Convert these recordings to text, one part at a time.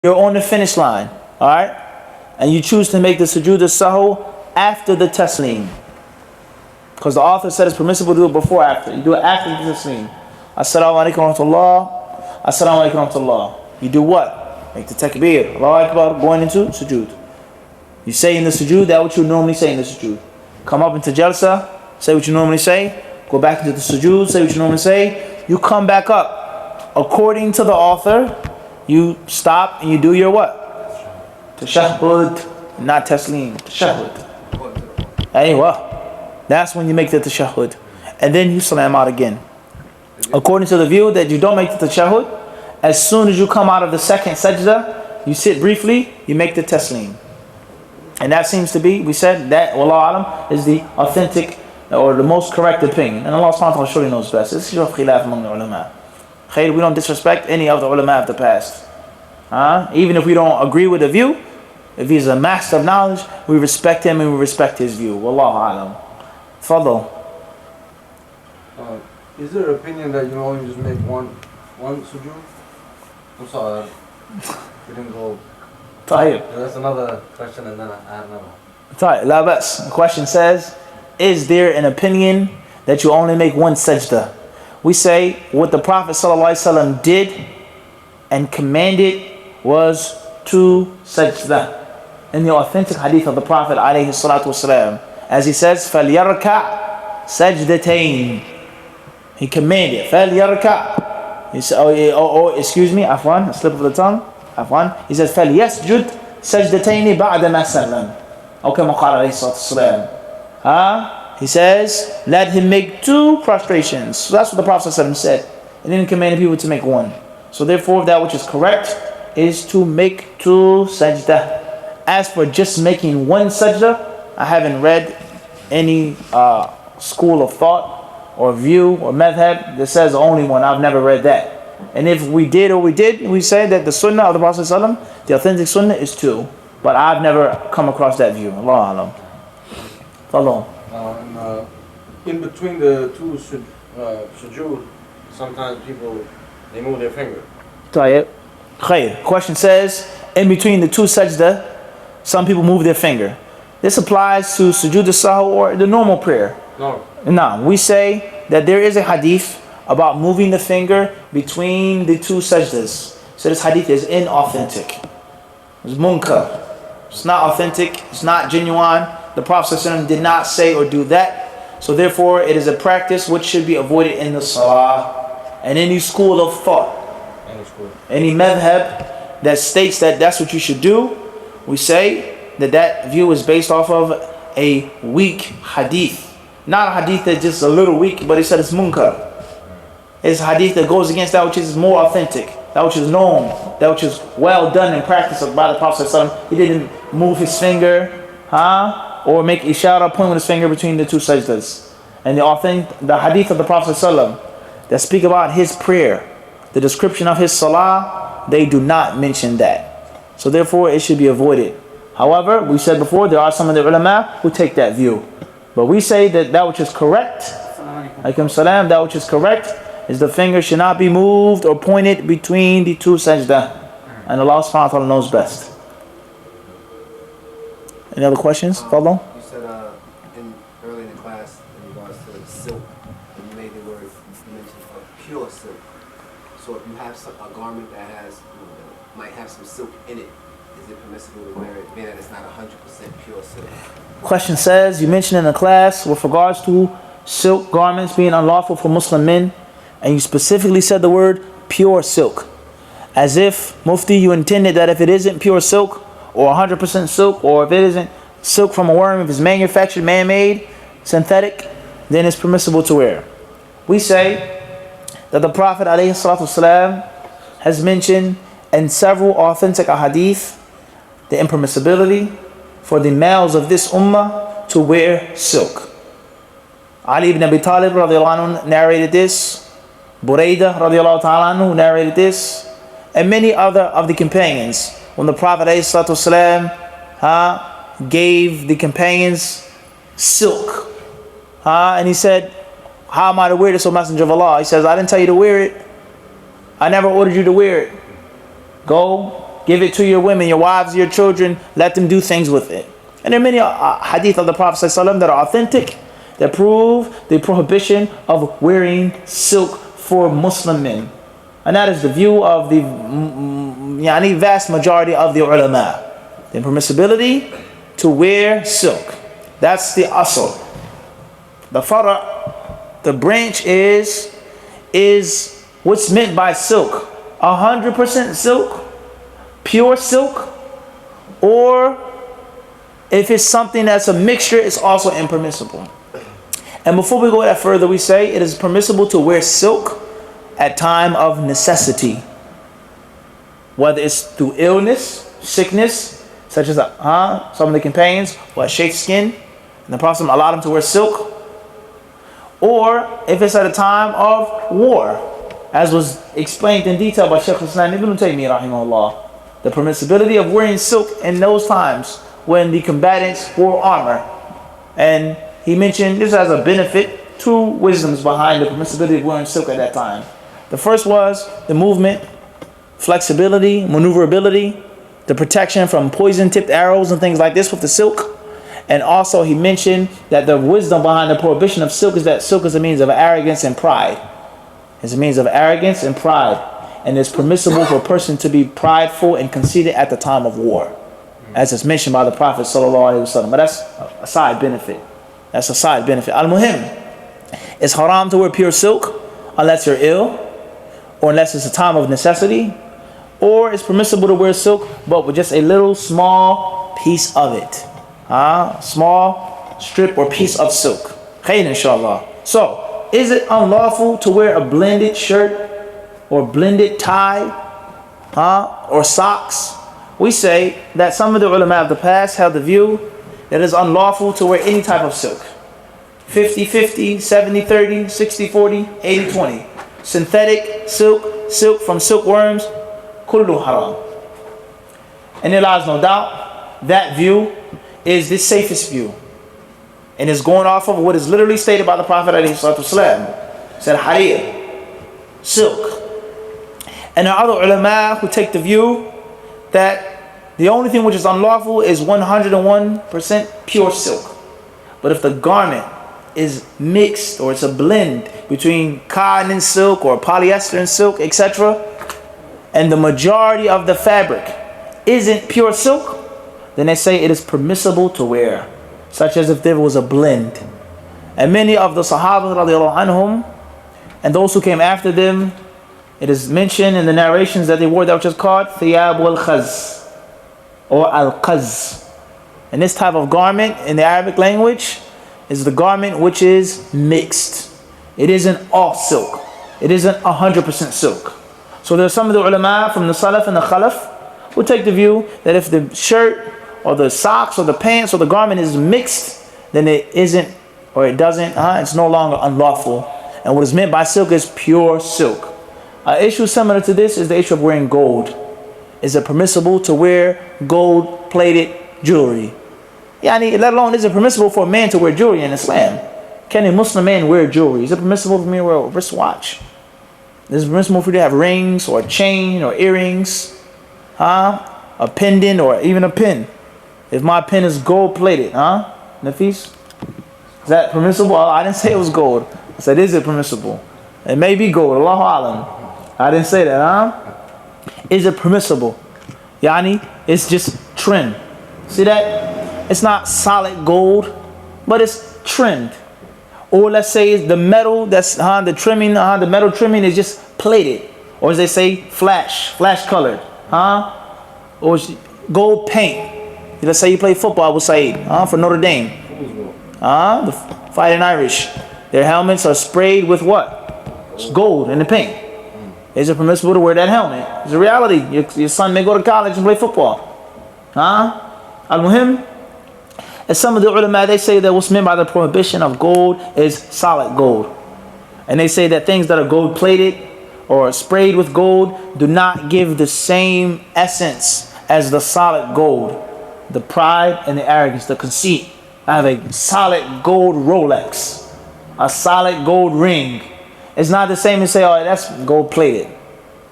You're on the finish line, all right? And you choose to make the sujood as-sahw after the taslim. Because the author said it's permissible to do it before or after. You do it after the taslim. Assalamu alaikum wa rahmatullah. Assalamu alaikum wa rahmatullah. You do what? Make the takbir. Allahu Akbar, going into sujood. You say in the sujood that what you normally say in the sujood. Come up into jalsa, say what you normally say. Go back into the sujood, say what you normally say. You come back up. According to the author, you stop and you do your what? Tashahhud, not taslim. Tashahhud. Anyway, that's when you make the tashahhud. And then you salam out again. According to the view that you don't make the tashahhud, as soon as you come out of the second sajda, you sit briefly, you make the taslim. And that seems to be, we said that, wallahu alam, is the authentic or the most correct opinion. And Allah subhanahu wa ta'ala surely knows best. This is your khilaf among the ulama. We don't disrespect any of the ulama of the past. Even if we don't agree with the view, if he's a master of knowledge, we respect him and we respect his view. Wallahu alam. Fadl. Is there an opinion that you only just make one sujood? I'm sorry, we didn't go. That's another question, and then I have another one. La bas. The question says, is there an opinion that you only make one sajda? We say what the Prophet ﷺ did and commanded was two sajda. In the authentic hadith of the Prophet ﷺ, as he says, فَلْيَرْكَعْ سَجْدَتَيْن. He commanded, فَلْيَرْكَعْ. He said, excuse me, afwan, a slip of the tongue. Afwan. He says, فَلْيَسْجُدْ سَجْدَتَيْنِ بَعْدَمَا سَلَّمْ. أو كما قال عليه الصلاة والسلام. He says, let him make two prostrations. So that's what the Prophet ﷺ said. And then commanded people to make one. So therefore, that which is correct is to make two sajda. As for just making one sajda, I haven't read any school of thought or view or madhab that says only one. I've never read that. And if we did, we say that the sunnah of the Prophet ﷺ, the authentic sunnah is two. But I've never come across that view. Allah alam. Follow. In between the two sujood, sometimes people, they move their finger. Khair. Question says, in between the two sajda, some people move their finger. This applies to sujood as-sahw or the normal prayer. No, we say that there is a hadith about moving the finger between the two sajdas. So this hadith is inauthentic. It's munkar. It's not authentic. It's not genuine. The Prophet ﷺ did not say or do that. So therefore, it is a practice which should be avoided in the salah. And any school of thought, any madhab that states that that's what you should do, we say that that view is based off of a weak hadith. Not a hadith that's just a little weak, but he said it's munkar. It's a hadith that goes against that which is more authentic, that which is known, that which is well done and practiced by the Prophet ﷺ. He didn't move his finger, or make ishara, point with his finger between the two sajdas. And the hadith of the Prophet ﷺ that speak about his prayer, the description of his salah, they do not mention that. So therefore, it should be avoided. However, we said before, there are some of the ulama who take that view. But we say that that which is correct, alaikum salam, that which is correct is the finger should not be moved or pointed between the two sajda. And Allah subhanahu wa ta'ala knows best. Any other questions? Follow? You said early in the class in regards to silk, and you made the word, you mentioned pure silk. So if you have a garment that has, might have some silk in it, is it permissible to wear it, being that it's not 100% pure silk? Question says, you mentioned in the class with regards to silk garments being unlawful for Muslim men, and you specifically said the word pure silk. As if, Mufti, you intended that if it isn't pure silk, or 100% silk, or if it isn't silk from a worm, if it's manufactured, man-made, synthetic, then it's permissible to wear. We say that the Prophet ﷺ has mentioned in several authentic ahadith the impermissibility for the males of this ummah to wear silk. Ali ibn Abi Talib radiallahu anhu narrated this. Buraidah radiallahu ta'ala anhu narrated this. And many other of the companions. When the Prophet ﷺ gave the companions silk. And he said, how am I to wear this, O Messenger of Allah? He says, I didn't tell you to wear it. I never ordered you to wear it. Go give it to your women, your wives, your children. Let them do things with it. And there are many hadith of the Prophet ﷺ that are authentic, that prove the prohibition of wearing silk for Muslim men. And that is the view of the vast majority of the ulama. The impermissibility to wear silk. That's the asl. The fara', the branch is what's meant by silk. 100% silk, pure silk, or if it's something that's a mixture, it's also impermissible. And before we go that further, we say it is permissible to wear silk at time of necessity, whether it's through illness, sickness, such as some of the companions who had chafed skin, and the Prophet allowed them to wear silk, or if it's at a time of war, as was explained in detail by Shaykh al-Islam Ibn Taymiyyah rahimahullah, the permissibility of wearing silk in those times when the combatants wore armor. And he mentioned this as a benefit, two wisdoms behind the permissibility of wearing silk at that time. The first was the movement, flexibility, maneuverability, the protection from poison-tipped arrows and things like this with the silk. And also he mentioned that the wisdom behind the prohibition of silk is that silk is a means of arrogance and pride. It's a means of arrogance and pride. And it's permissible for a person to be prideful and conceited at the time of war, as is mentioned by the Prophet ﷺ. But that's a side benefit. That's a side benefit. Al-Muhim, it's haram to wear pure silk unless you're ill, or unless it's a time of necessity, or it's permissible to wear silk but with just a little small piece of it. Small strip or piece of silk. Khair inshallah. So, is it unlawful to wear a blended shirt or blended tie or socks? We say that some of the ulama of the past held the view that it is unlawful to wear any type of silk. 50-50, 70-30, 60-40, 80-20. Synthetic silk, silk from silkworms, kullu haram. And there lies no doubt that view is the safest view, and is going off of what is literally stated by the Prophet ﷺ. Said harir, silk. And there are other ulama who take the view that the only thing which is unlawful is 101% pure silk. But if the garment is mixed, or it's a blend between cotton and silk or polyester and silk, etc., and the majority of the fabric isn't pure silk, then they say it is permissible to wear, such as if there was a blend. And many of the Sahaba radiallahu anhum and those who came after them, it is mentioned in the narrations that they wore that which is called thiyab al-khaz or al-qaz. And this type of garment in the Arabic language is the garment which is mixed. It isn't all silk. It isn't 100% silk. So there's some of the ulama from the Salaf and the Khalaf who take the view that if the shirt or the socks or the pants or the garment is mixed, then it isn't, or it doesn't, it's no longer unlawful. And what is meant by silk is pure silk. An issue similar to this is the issue of wearing gold. Is it permissible to wear gold-plated jewelry? Let alone is it permissible for a man to wear jewelry in Islam? Can a Muslim man wear jewelry? Is it permissible for me to wear a wristwatch? Is it permissible for you to have rings or a chain or earrings? A pendant or even a pin? If my pen is gold-plated, Nafis? Is that permissible? I didn't say it was gold. I said, is it permissible? It may be gold. Allahu alam. I didn't say that, Is it permissible? It's just trend. See that? It's not solid gold, but it's trend. Or let's say it's the metal that's the trimming, the metal trimming is just plated. Or as they say, flash colored. Or gold paint. Let's say you play football with Saeed, for Notre Dame. The Fighting Irish. Their helmets are sprayed with what? It's gold in the paint. Is it permissible to wear that helmet? It's a reality. Your son may go to college and play football. Al-Muhim, as some of the ulama, they say that what's meant by the prohibition of gold is solid gold. And they say that things that are gold plated or sprayed with gold do not give the same essence as the solid gold. The pride and the arrogance, the conceit. I have a solid gold Rolex, a solid gold ring. It's not the same as say, oh, that's gold plated.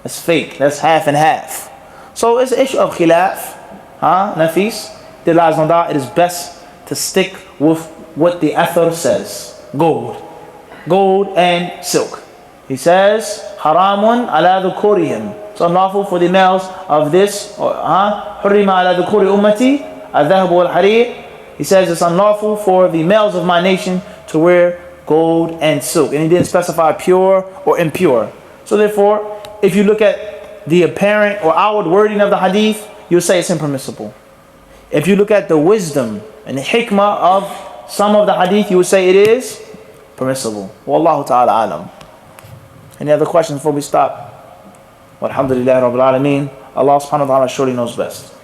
That's fake. That's half and half. So it's an issue of khilaf. Nafis. There lies no doubt it is best to stick with what the athar says. Gold. Gold and silk. He says, haramun ala dhukurihim. It's unlawful for the males of this. Hurrima ala dhukuri ummati al-dhahab wal-harir. He says it's unlawful for the males of my nation to wear gold and silk. And he didn't specify pure or impure. So therefore, if you look at the apparent or outward wording of the hadith, you'll say it's impermissible. If you look at the wisdom and the hikmah of some of the hadith, you would say it is permissible. Wallahu ta'ala alam. Any other questions before we stop? Walhamdulillah Rabbil Alameen. Allah subhanahu wa ta'ala surely knows best.